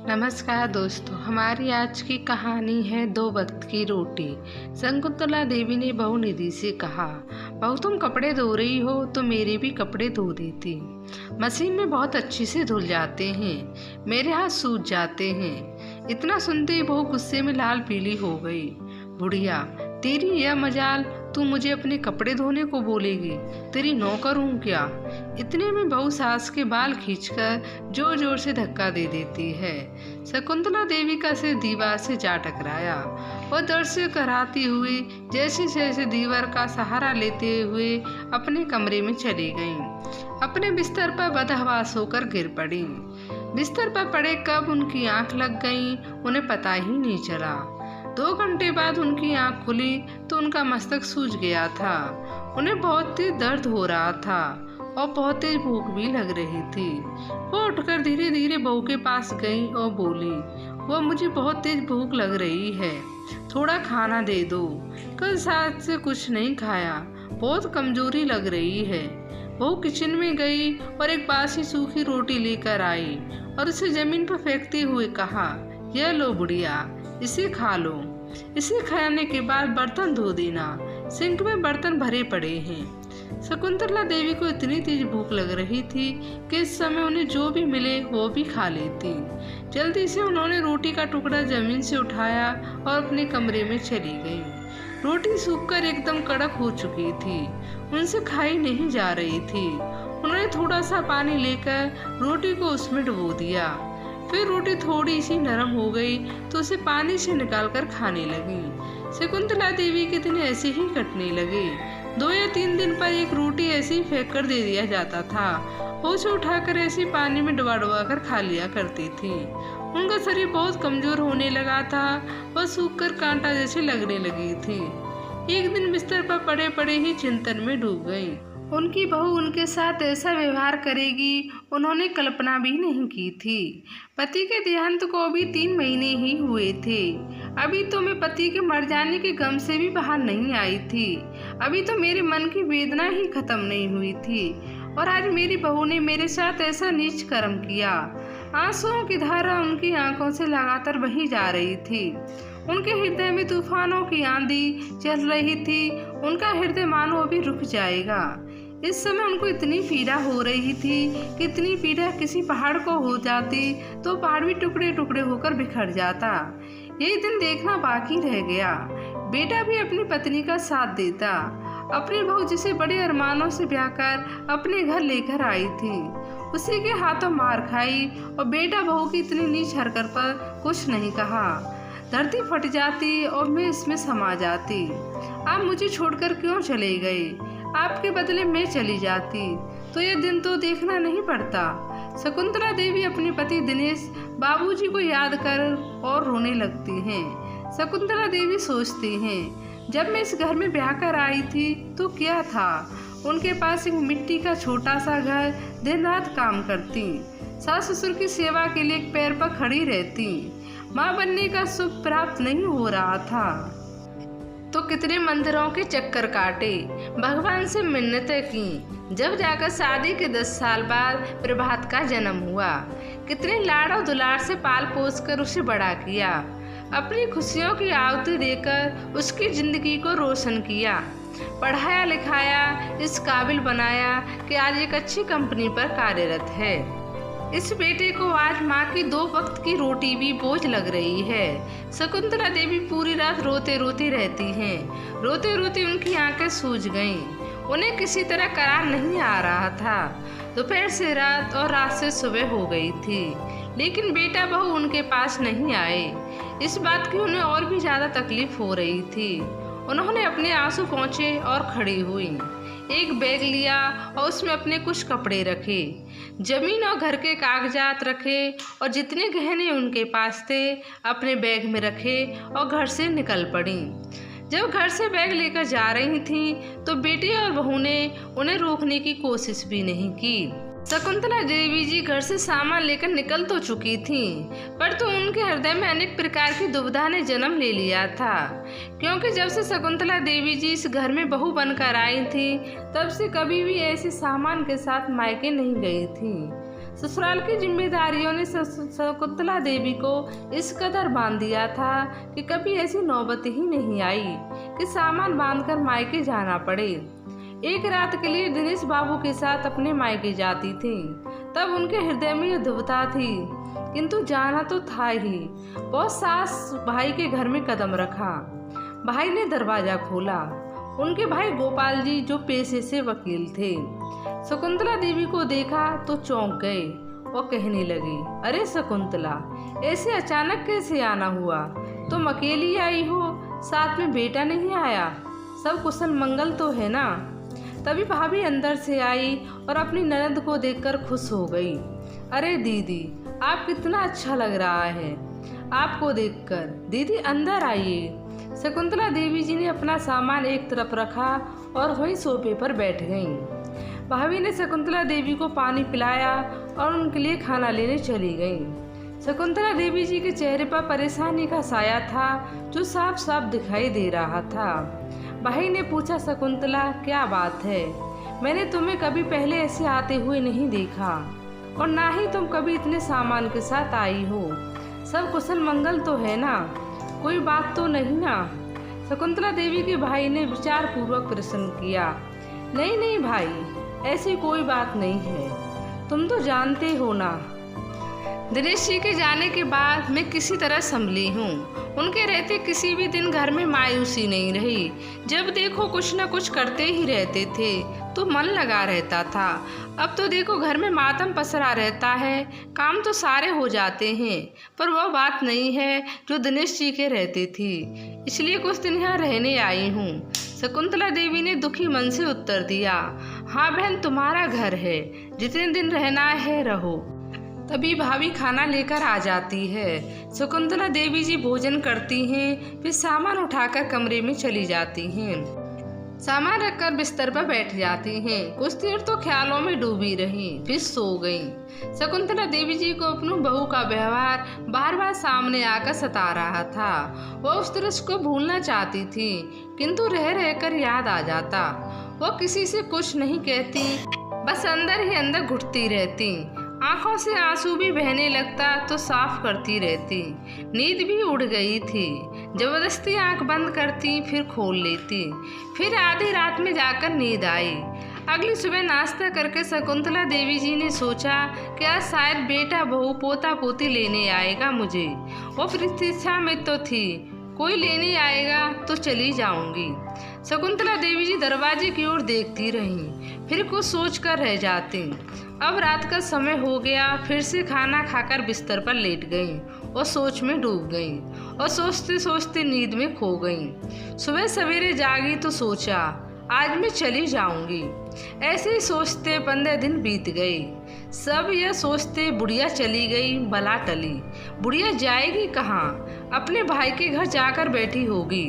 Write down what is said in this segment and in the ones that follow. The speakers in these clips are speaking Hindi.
नमस्कार दोस्तों, हमारी आज की कहानी है दो वक्त की रोटी। शकुंतला देवी ने बहू निधि से कहा, बहू तुम कपड़े धो रही हो तो मेरे भी कपड़े धो देती। मशीन में बहुत अच्छे से धुल जाते हैं, मेरे हाथ सूज जाते हैं। इतना सुनते ही बहू गुस्से में लाल पीली हो गई। बुढ़िया, तेरी यह मजाल, तू मुझे अपने कपड़े धोने को बोलेगी? तेरी नौकर हूँ क्या? इतने में बहू सास के बाल खींचकर जोर जोर से धक्का दे देती है। शकुंतला देवी का सिर दीवार से जा टकराया और दर्द से कराती हुई जैसे जैसे दीवार का सहारा लेते हुए अपने कमरे में चली गईं। अपने बिस्तर पर बदहवास होकर गिर पड़ी। बिस्तर पर पड़े कब उनकी आंख लग गई उन्हें पता ही नहीं चला। 2 घंटे बाद उनकी आंख खुली तो उनका मस्तक सूज गया था। उन्हें बहुत तेज दर्द हो रहा था और बहुत तेज भूख भी लग रही थी। वो उठकर धीरे धीरे बहू के पास गई और बोली, वो मुझे बहुत तेज भूख लग रही है, थोड़ा खाना दे दो। कल साथ से कुछ नहीं खाया, बहुत कमजोरी लग रही है। बहू किचन में गई और एक बासी सूखी रोटी लेकर आई और उसे जमीन पर फेंकते हुए कहा, यह लो बुढ़िया, इसे खा लो। इसे खाने के बाद बर्तन धो देना, सिंक में बर्तन भरे पड़े हैं। शकुंतला देवी को इतनी तेज भूख लग रही थी कि इस समय उन्हें जो भी मिले वो भी खा लेती। जल्दी से उन्होंने रोटी का टुकड़ा जमीन से उठाया और अपने कमरे में चली गई। रोटी सूखकर एकदम कड़क हो चुकी थी, उनसे खाई नहीं जा रही थी। उन्होंने थोड़ा सा पानी लेकर रोटी को उसमें डुबो दिया। फिर रोटी थोड़ी सी नरम हो गई तो उसे पानी से निकालकर खाने लगी। शकुंतला देवी के दिन ऐसे ही कटने लगे। 2 या 3 दिन पर एक रोटी ऐसे ही फेंक कर दे दिया जाता था। वो उसे उठाकर ऐसे पानी में डुबा डुबा कर खा लिया करती थी। उनका शरीर बहुत कमजोर होने लगा था, वह सूख कर कांटा जैसे लगने लगी थी। एक दिन बिस्तर पर पड़े पड़े ही चिंतन में डूब गई। उनकी बहू उनके साथ ऐसा व्यवहार करेगी उन्होंने कल्पना भी नहीं की थी। पति के देहांत को अभी 3 महीने ही हुए थे। अभी तो मैं पति के मर जाने के गम से भी बाहर नहीं आई थी। अभी तो मेरे मन की वेदना ही खत्म नहीं हुई थी और आज मेरी बहू ने मेरे साथ ऐसा नीच कर्म किया। आंसुओं की धारा उनकी आंखों से लगातार बही जा रही थी। उनके हृदय में तूफानों की आंधी चल रही थी। उनका हृदय मानो अभी रुक जाएगा। इस समय उनको इतनी पीड़ा हो रही थी कि इतनी पीड़ा किसी पहाड़ को हो जाती तो पहाड़ भी टुकड़े टुकड़े होकर बिखर जाता। यही दिन देखना बाकी रह गया। बेटा भी अपनी पत्नी का साथ देता। अपनी बहू जिसे बड़े अरमानों से ब्याह कर अपने घर लेकर आई थी, उसी के हाथों मार खाई और बेटा बहू की इतनी नीच हरकत पर कुछ नहीं कहा। धरती फट जाती और मैं इसमें समा जाती। आप मुझे छोड़कर क्यों चले गए? आपके बदले मैं चली जाती तो यह दिन तो देखना नहीं पड़ता। शकुंतला देवी अपने पति दिनेश बाबूजी को याद कर और रोने लगती हैं। शकुंतला देवी सोचती हैं, जब मैं इस घर में ब्याह कर आई थी तो क्या था? उनके पास एक मिट्टी का छोटा सा घर, दिन रात काम करती, सास ससुर की सेवा के लिए एक पैर पर खड़ी रहती। माँ बनने का सुख प्राप्त नहीं हो रहा था तो कितने मंदिरों के चक्कर काटे, भगवान से मिन्नतें की। जब जाकर शादी के 10 साल बाद प्रभात का जन्म हुआ, कितने लाड़ और दुलार से पाल पोस कर उसे बड़ा किया। अपनी खुशियों की आहुति देकर उसकी जिंदगी को रोशन किया, पढ़ाया लिखाया, इस काबिल बनाया कि आज एक अच्छी कंपनी पर कार्यरत है। इस बेटे को आज माँ की 2 वक्त की रोटी भी बोझ लग रही है। शकुंतला देवी पूरी रात रोते रोती रहती हैं। रोते रोते उनकी आंखें सूज गईं। उन्हें किसी तरह करार नहीं आ रहा था। दोपहर से रात और रात से सुबह हो गई थी, लेकिन बेटा बहू उनके पास नहीं आए। इस बात की उन्हें और भी ज़्यादा तकलीफ हो रही थी। उन्होंने अपने आंसू पोंछे और खड़ी हुई। एक बैग लिया और उसमें अपने कुछ कपड़े रखे, जमीन और घर के कागजात रखे और जितने गहने उनके पास थे अपने बैग में रखे और घर से निकल पड़ी। जब घर से बैग लेकर जा रही थीं तो बेटी और बहू ने उन्हें रोकने की कोशिश भी नहीं की। शकुंतला देवी जी घर से सामान लेकर निकल तो चुकी थीं, पर तो उनके हृदय में अनेक प्रकार की दुविधा ने जन्म ले लिया था। क्योंकि जब से शकुंतला देवी जी इस घर में बहू बनकर आई थी, तब से कभी भी ऐसे सामान के साथ मायके नहीं गई थी। ससुराल की जिम्मेदारियों ने शकुंतला देवी को इस कदर बांध दिया था कि कभी ऐसी नौबत ही नहीं आई कि सामान बांधकर मायके जाना पड़े। एक रात के लिए दिनेश बाबू के साथ अपने मायके जाती थी। तब उनके हृदय में यह दुविधा थी, किंतु जाना तो था ही। बहुत सास भाई के घर में कदम रखा। भाई ने दरवाजा खोला। उनके भाई गोपाल जी जो पेशे से वकील थे, शकुंतला देवी को देखा तो चौंक गए और कहने लगे, अरे शकुंतला, ऐसे अचानक कैसे आना हुआ? तुम अकेली आई हो, साथ में बेटा नहीं आया? सब कुशल मंगल तो है ना? तभी भाभी अंदर से आई और अपनी ननद को देखकर खुश हो गई। अरे दीदी, आप कितना अच्छा लग रहा है आपको देखकर। दीदी अंदर आइए। शकुंतला देवी जी ने अपना सामान एक तरफ रखा और वहीं सोफे पर बैठ गईं। भाभी ने शकुंतला देवी को पानी पिलाया और उनके लिए खाना लेने चली गईं। शकुंतला देवी जी के चेहरे पर परेशानी का साया था जो साफ साफ दिखाई दे रहा था। भाई ने पूछा, शकुंतला क्या बात है? मैंने तुम्हें कभी पहले ऐसे आते हुए नहीं देखा और ना ही तुम कभी इतने सामान के साथ आई हो। सब कुशल मंगल तो है ना? कोई बात तो नहीं ना? शकुंतला देवी के भाई ने विचार पूर्वक प्रश्न किया। नहीं नहीं भाई, ऐसी कोई बात नहीं है, तुम तो जानते हो ना, दिनेश जी के जाने के बाद मैं किसी तरह संभली हूँ। उनके रहते किसी भी दिन घर में मायूसी नहीं रही। जब देखो कुछ न कुछ करते ही रहते थे तो मन लगा रहता था। अब तो देखो घर में मातम पसरा रहता है। काम तो सारे हो जाते हैं, पर वह बात नहीं है जो दिनेश जी के रहते थी। इसलिए कुछ दिन यहाँ रहने आई हूँ। शकुंतला देवी ने दुखी मन से उत्तर दिया। हाँ बहन, तुम्हारा घर है, जितने दिन रहना है रहो। तभी भाभी खाना लेकर आ जाती है। शकुंतला देवी जी भोजन करती हैं, फिर सामान उठाकर कमरे में चली जाती हैं। सामान रखकर बिस्तर पर बैठ जाती हैं। कुछ देर तो ख्यालों में डूबी रहीं, फिर सो गईं। शकुंतला देवी जी को अपनी बहू का व्यवहार बार बार सामने आकर सता रहा था। वह उस दृश्य को भूलना चाहती थी, किंतु रह रहकर याद आ जाता। वह किसी से कुछ नहीं कहती, बस अंदर ही अंदर घुटती रहती। आंखों से आंसू भी बहने लगता तो साफ करती रहती। नींद भी उड़ गई थी। जबरदस्ती आंख बंद करती, फिर खोल लेती। फिर आधी रात में जाकर नींद आई। अगली सुबह नाश्ता करके शकुंतला देवी जी ने सोचा कि आज शायद बेटा बहू पोता पोती लेने आएगा मुझे। वो प्रतीक्षा में तो थी, कोई लेने आएगा तो चली जाऊंगी। शकुंतला देवी जी दरवाजे की ओर देखती रहीं, फिर कुछ सोचकर रह जाती। अब रात का समय हो गया। फिर से खाना खाकर बिस्तर पर लेट गईं और सोच में डूब गईं और सोचते सोचते नींद में खो गईं। सुबह सवेरे जागी तो सोचा आज मैं चली जाऊंगी। ऐसे ही सोचते 15 दिन बीत गए। सब यह सोचते बुढ़िया चली गई, बला टली। बुढ़िया जाएगी कहाँ? अपने भाई के घर जाकर बैठी होगी।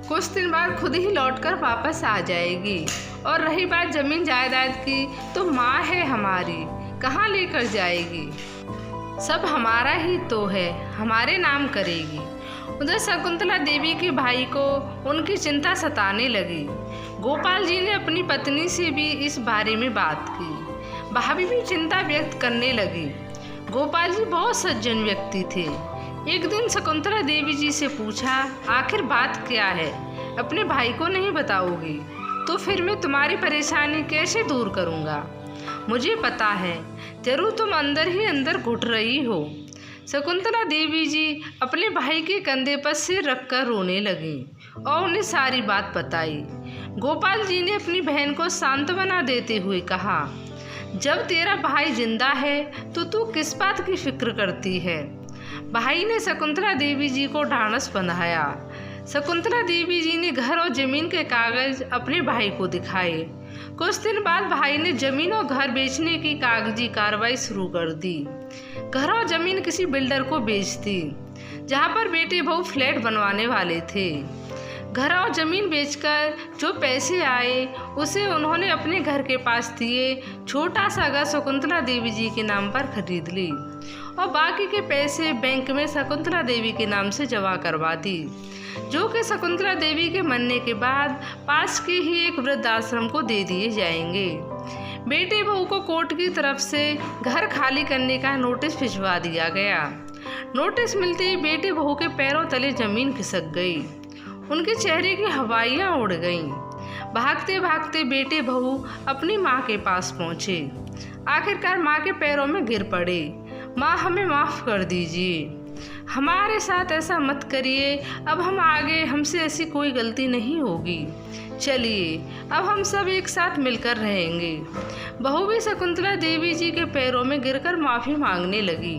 कुछ दिन बाद खुद ही लौटकर वापस आ जाएगी। और रही बात जमीन जायदाद की, तो माँ है हमारी, कहाँ लेकर जाएगी? सब हमारा ही तो है, हमारे नाम करेगी। उधर शकुंतला देवी के भाई को उनकी चिंता सताने लगी। गोपाल जी ने अपनी पत्नी से भी इस बारे में बात की। भाभी भी चिंता व्यक्त करने लगी। गोपाल जी बहुत सज्जन व्यक्ति थे। एक दिन शकुंतला देवी जी से पूछा, आखिर बात क्या है? अपने भाई को नहीं बताओगी तो फिर मैं तुम्हारी परेशानी कैसे दूर करूँगा? मुझे पता है जरूर तुम अंदर ही अंदर घुट रही हो। शकुंतला देवी जी अपने भाई के कंधे पर सिर रखकर रोने लगी और उन्हें सारी बात बताई। गोपाल जी ने अपनी बहन को सांत्वना देते हुए कहा, जब तेरा भाई जिंदा है तो तू किस बात की फिक्र करती है? भाई ने शकुंतला देवी जी को ढांढस बंधाया। शकुंतला देवी जी ने घर और जमीन के कागज अपने भाई को दिखाए। कुछ दिन बाद भाई ने जमीन और घर बेचने की कागजी कार्रवाई शुरू कर दी। घर और जमीन किसी बिल्डर को बेच दी, जहां पर बेटे बहू फ्लैट बनवाने वाले थे। घर और जमीन बेचकर जो पैसे आए उसे उन्होंने अपने घर के पास दिए। छोटा सा घर शकुंतला देवी जी के नाम पर खरीद ली और बाकी के पैसे बैंक में शकुंतला देवी के नाम से जमा करवा दी, जो कि शकुंतला देवी के मरने के बाद पास के ही एक वृद्धाश्रम को दे दिए जाएंगे। बेटी बहू को कोर्ट की तरफ से घर खाली करने का नोटिस भिजवा दिया गया। नोटिस मिलते ही बेटी बहू के पैरों तले जमीन खिसक गई, उनके चेहरे की हवाइयाँ उड़ गईं। भागते भागते बेटे बहू अपनी माँ के पास पहुँचे। आखिरकार माँ के पैरों में गिर पड़े। माँ, हमें माफ़ कर दीजिए, हमारे साथ ऐसा मत करिए, अब हम आगे हमसे ऐसी कोई गलती नहीं होगी। चलिए अब हम सब एक साथ मिलकर रहेंगे। बहू भी शकुंतला देवी जी के पैरों में गिरकर माफ़ी मांगने लगी।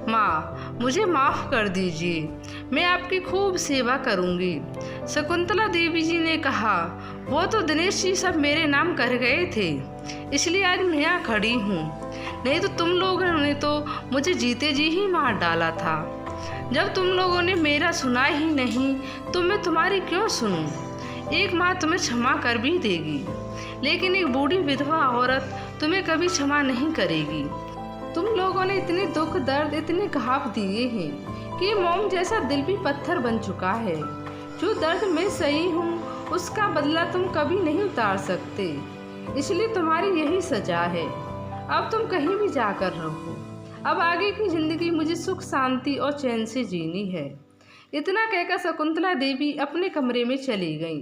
माँ, मुझे माफ़ कर दीजिए, मैं आपकी खूब सेवा करूँगी। शकुंतला देवी जी ने कहा, वो तो दिनेश जी सब मेरे नाम कर गए थे, इसलिए आज मैं यहाँ खड़ी हूँ, नहीं तो तुम लोगों ने तो मुझे जीते जी ही मार डाला था। जब तुम लोगों ने मेरा सुना ही नहीं तो मैं तुम्हारी क्यों सुनूं? एक माँ तुम्हें क्षमा कर भी देगी, लेकिन एक बूढ़ी विधवा औरत तुम्हें कभी क्षमा नहीं करेगी। तुम लोगों ने इतने दुख दर्द इतने घाव दिए हैं कि मोम जैसा दिल भी पत्थर बन चुका है। जो दर्द मैं सही हूँ उसका बदला तुम कभी नहीं उतार सकते, इसलिए तुम्हारी यही सजा है। अब तुम कहीं भी जाकर रहो, अब आगे की जिंदगी मुझे सुख शांति और चैन से जीनी है। इतना कहकर शकुंतला देवी अपने कमरे में चली गईं।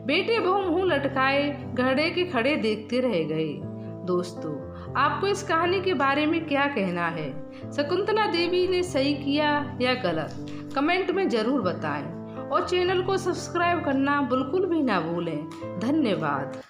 बेटे बहू मुंह लटकाए घड़े के खड़े देखते रह गए। दोस्तों, आपको इस कहानी के बारे में क्या कहना है? शकुंतला देवी ने सही किया या गलत? कमेंट में ज़रूर बताएं और चैनल को सब्सक्राइब करना बिल्कुल भी ना भूलें। धन्यवाद।